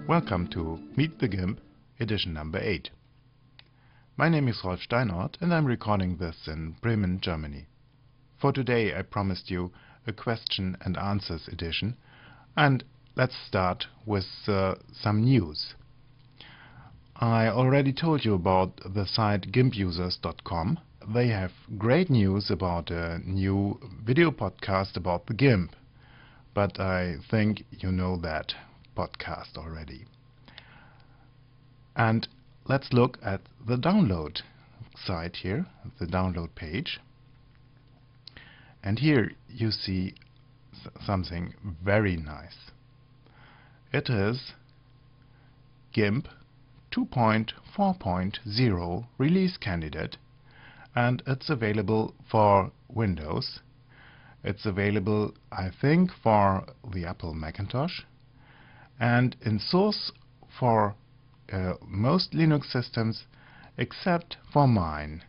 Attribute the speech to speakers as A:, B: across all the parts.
A: Welcome to Meet the GIMP edition number 8. My name is Rolf Steinort and I'm recording this in Bremen, Germany. For today I promised you a question and answers edition, and let's start with some news. I already told you about the site gimpusers.com. They have great news about a new video podcast about the GIMP, but I think you know that podcast already. And let's look at the download site here, the download page. And here you see something very nice. It is GIMP 2.4.0 release candidate, and it's available for Windows. It's available, I think, for the Apple Macintosh, and in source for most Linux systems except for mine.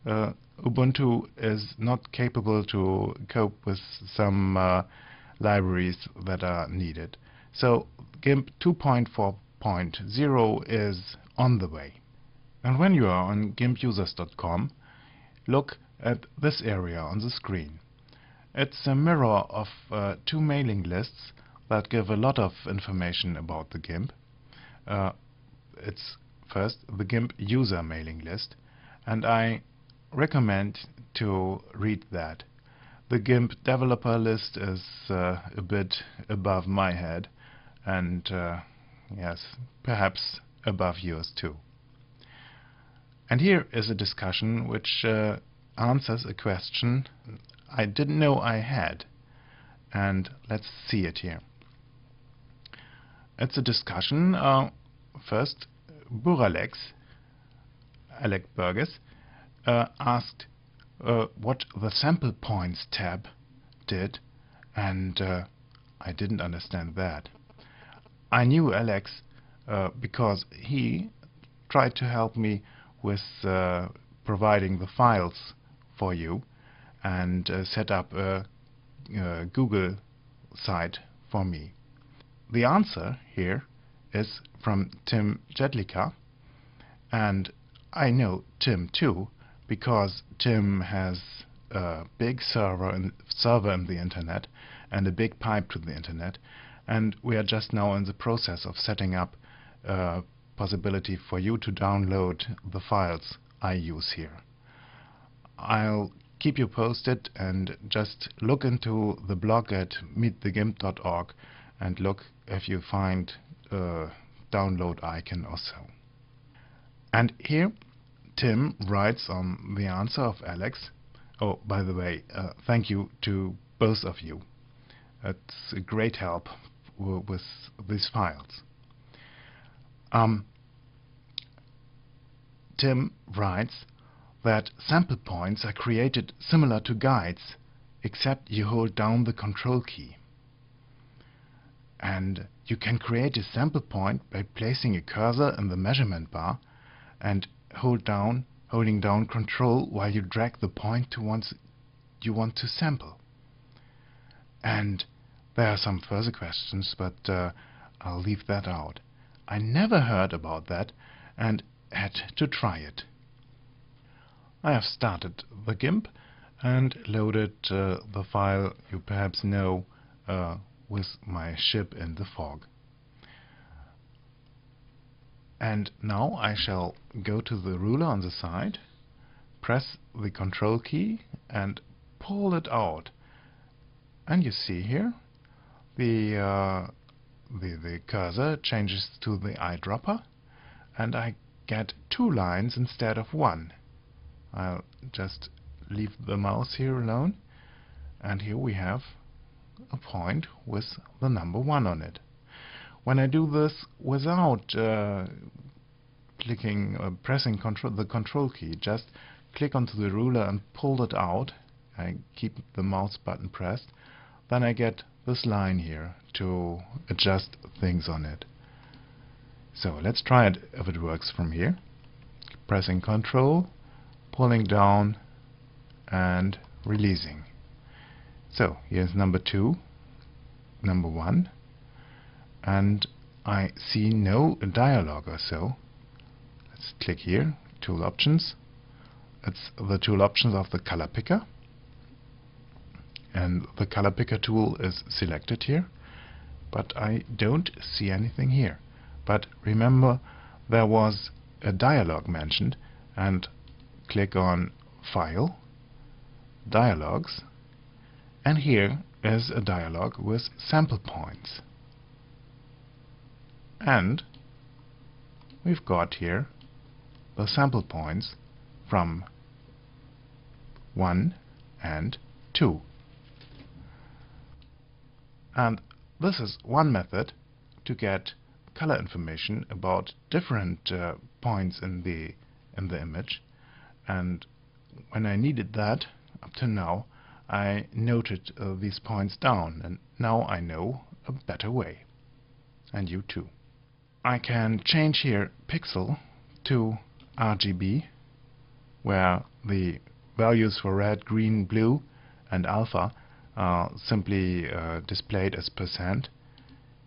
A: Ubuntu is not capable to cope with some libraries that are needed. So GIMP 2.4.0 is on the way. And when you are on gimpusers.com, look at this area on the screen. It's a mirror of two mailing lists that give a lot of information about the GIMP. It's first the GIMP user mailing list, and I recommend to read that. The GIMP developer list is a bit above my head, and yes, perhaps above yours too. And here is a discussion which answers a question I didn't know I had, and let's see it here. It's a discussion. First, Buralex, Alec Burgess, asked what the sample points tab did, and I didn't understand that. I knew Alex because he tried to help me with providing the files for you and set up a Google site for me. The answer here is from Tim Jedlicka, and I know Tim too because Tim has a big server in the internet and a big pipe to the internet, and we are just now in the process of setting up a possibility for you to download the files I use here. I'll keep you posted, and just look into the blog at meetthegimp008 and look if you find a download icon or so. And here Tim writes on the answer of Alex. Oh, by the way, thank you to both of you. It's a great help with these files. Tim writes that sample points are created similar to guides, except you hold down the control key. And you can create a sample point by placing a cursor in the measurement bar and holding down control while you drag the point to once you want to sample. And there are some further questions, but I'll leave that out. I never heard about that and had to try it. I have started the GIMP and loaded the file you perhaps know with my ship in the fog. And now I shall go to the ruler on the side, press the control key and pull it out. And you see here the cursor changes to the eyedropper, and I get 2 lines instead of 1. I'll just leave the mouse here alone, and here we have a point with the number 1 on it. When I do this without pressing the control key, just click onto the ruler and pull it out. I keep the mouse button pressed. Then I get this line here to adjust things on it. So let's try it if it works from here. Pressing control, pulling down and releasing. So here's number 2, number 1, and I see no dialog or so. Let's click here, Tool Options. It's the tool options of the color picker, and the color picker tool is selected here, but I don't see anything here. But remember, there was a dialog mentioned, and click on File, Dialogs, and here is a dialog with sample points. And we've got here the sample points from 1 and 2. And this is one method to get color information about different points in the image. And when I needed that up to now, I noted these points down, and now I know a better way. And you too. I can change here pixel to RGB, where the values for red, green, blue and alpha are simply displayed as %.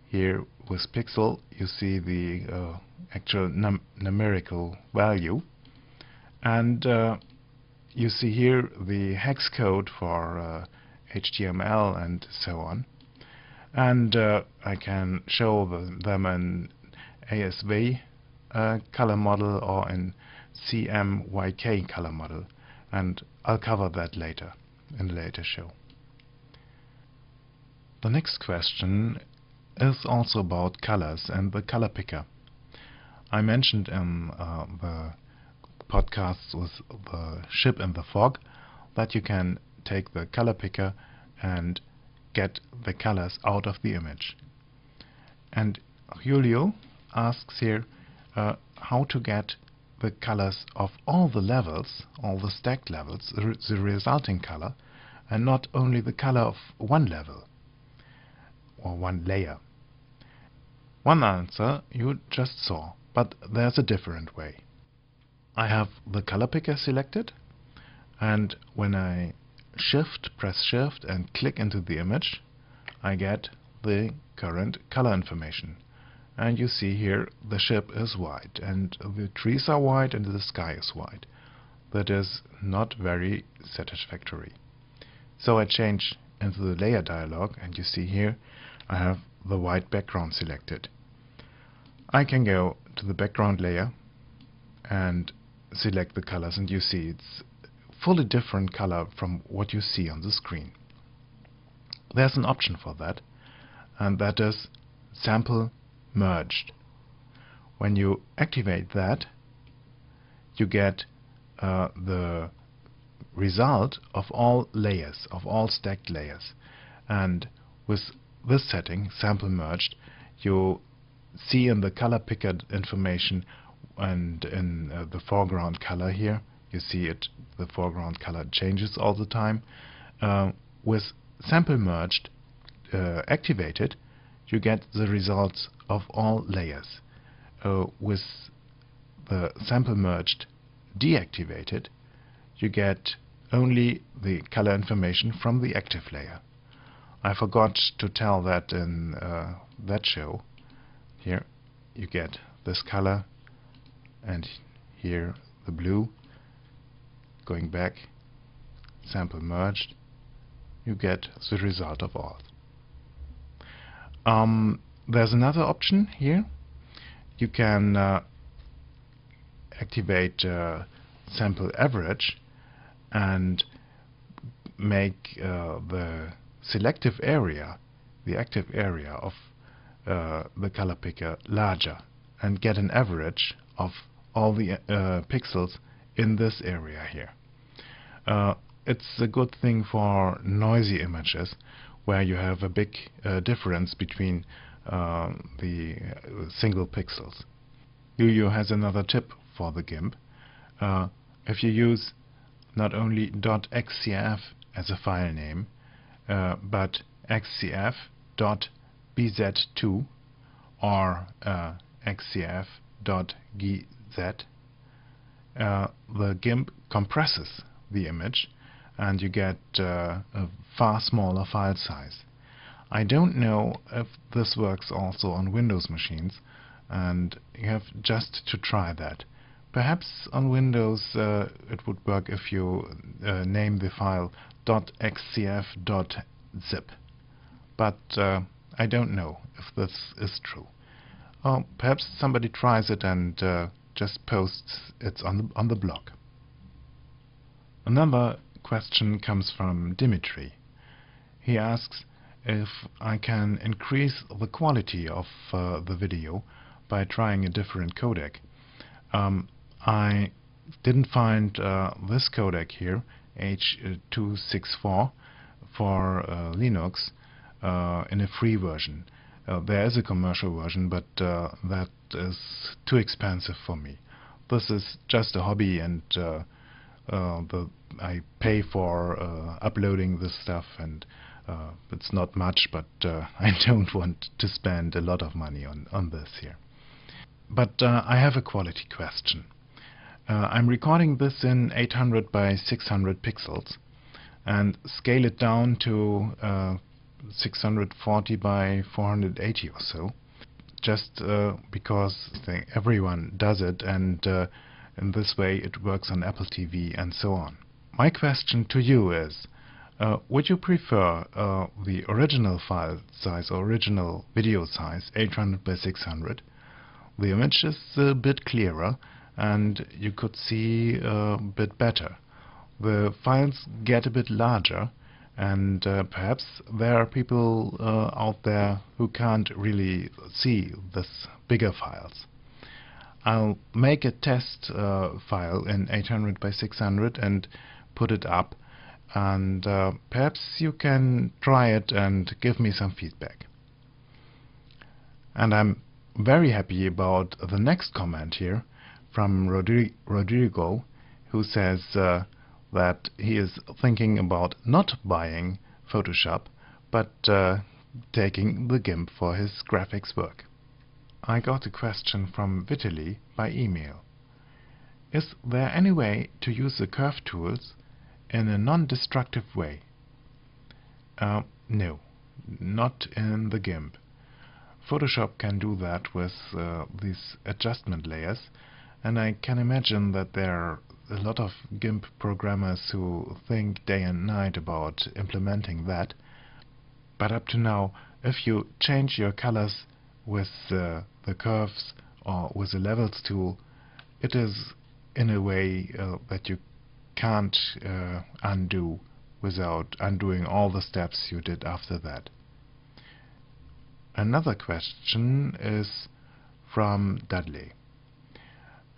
A: Here with pixel you see the actual numerical value, and you see here the hex code for HTML and so on. And I can show them in ASV color model or in CMYK color model, and I'll cover that later in a later show. The next question is also about colors and the color picker. I mentioned in the podcasts with the ship in the fog that you can take the color picker and get the colors out of the image. And Julio asks here how to get the colors of all the levels, all the stacked levels, the resulting color, and not only the color of one level or one layer. One answer you just saw, but there's a different way. I have the color picker selected, and when I press shift and click into the image, I get the current color information. And you see here the ship is white, and the trees are white, and the sky is white. That is not very satisfactory. So I change into the layer dialog, and you see here I have the white background selected. I can go to the background layer and select the colors, and you see it's fully different color from what you see on the screen. There's an option for that, and that is sample merged. When you activate that, you get the result of all layers, of all stacked layers. And with this setting, sample merged, you see in the color picker information and in the foreground color here, you see it, the foreground color changes all the time. With sample merged activated, you get the results of all layers. With the sample merged deactivated, you get only the color information from the active layer. I forgot to tell that in that show. Here you get this color, and here the blue. Going back, sample merged, you get the result of all. There's another option here. You can activate sample average and make the selective area, the active area of the color picker larger, and get an average of all the pixels in this area here. It's a good thing for noisy images where you have a big difference between the single pixels. Julio has another tip for the GIMP. If you use not only .xcf as a file name, but xcf.bz2 or xcf.gz, the GIMP compresses the image, and you get a far smaller file size. I don't know if this works also on Windows machines, and you have just to try that. Perhaps on Windows it would work if you name the file .xcf.zip, but I don't know if this is true. Or perhaps somebody tries it and just posts it on the blog. Another question comes from Dimitri. He asks if I can increase the quality of the video by trying a different codec. I didn't find this codec here, H.264, for Linux in a free version. There is a commercial version, but that is too expensive for me. This is just a hobby, and I pay for uploading this stuff, and it's not much, but I don't want to spend a lot of money on this here. But I have a quality question. I'm recording this in 800 by 600 pixels and scale it down to 640 by 480 or so, just because everyone does it, and in this way it works on Apple TV and so on. My question to you is, would you prefer the original file size or original video size, 800 by 600? The image is a bit clearer and you could see a bit better. The files get a bit larger, and perhaps there are people out there who can't really see this bigger files. I'll make a test file in 800 by 600 and put it up, and perhaps you can try it and give me some feedback. And I'm very happy about the next comment here from Rodrigo, who says that he is thinking about not buying Photoshop, but taking the GIMP for his graphics work. I got a question from Vitaly by email. Is there any way to use the curve tools in a non-destructive way? No, not in the GIMP. Photoshop can do that with these adjustment layers, and I can imagine that there are a lot of GIMP programmers who think day and night about implementing that. But up to now, if you change your colors with the curves or with the levels tool, it is in a way that you can't undo without undoing all the steps you did after that. Another question is from Dudley,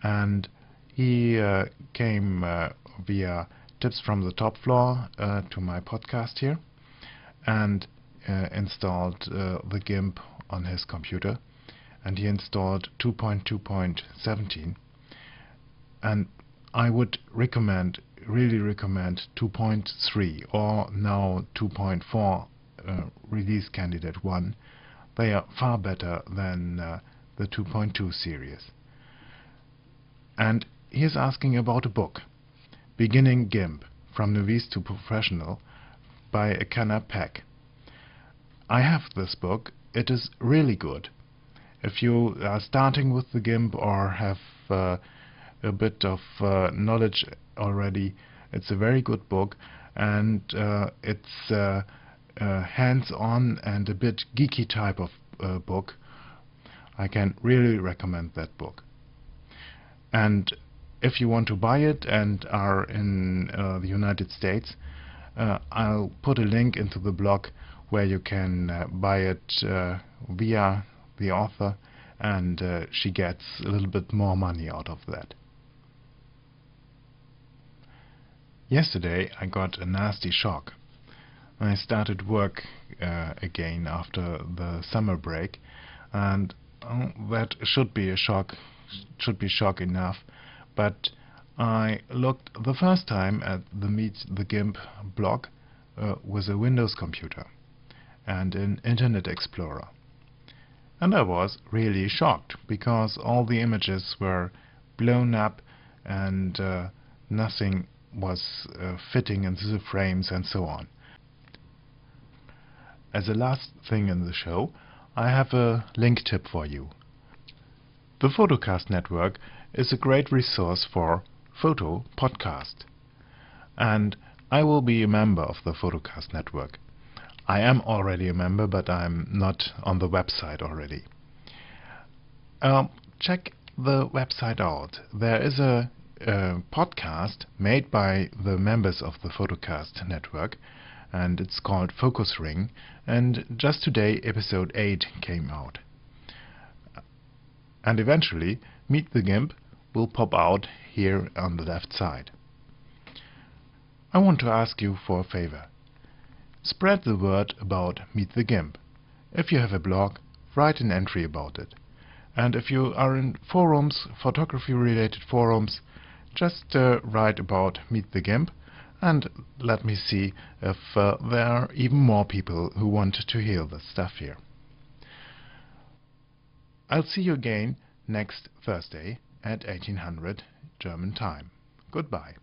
A: and he came via Tips from the Top Floor to my podcast here, and installed the GIMP on his computer, and he installed 2.2.17, and I would really recommend 2.3 or now 2.4 release candidate 1. They are far better than the 2.2 series. And he is asking about a book, Beginning GIMP, From Novice to Professional, by Akana Peck. I have this book. It is really good. If you are starting with the GIMP or have a bit of knowledge already, it's a very good book, and it's hands-on and a bit geeky type of book. I can really recommend that book. And if you want to buy it and are in the United States, I'll put a link into the blog where you can buy it via the author, and she gets a little bit more money out of that. Yesterday I got a nasty shock. I started work again after the summer break, and that should be shock enough, but I looked the first time at the Meet the GIMP blog with a Windows computer and in Internet Explorer, and I was really shocked because all the images were blown up and nothing was fitting into the frames and so on. as a last thing in the show, I have a link tip for you. The Photocast network is a great resource for photo podcast, and I will be a member of the Photocast network. I am already a member, but I'm not on the website already. Check the website out. There is a podcast made by the members of the Photocast network, and it's called Focus Ring, and just today episode 8 came out. And eventually Meet the GIMP will pop out here on the left side. I want to ask you for a favor. Spread the word about Meet the GIMP. If you have a blog, write an entry about it. And if you are in forums, photography-related forums, just write about Meet the GIMP and let me see if there are even more people who want to hear the stuff here. I'll see you again next Thursday at 1800 German time. Goodbye.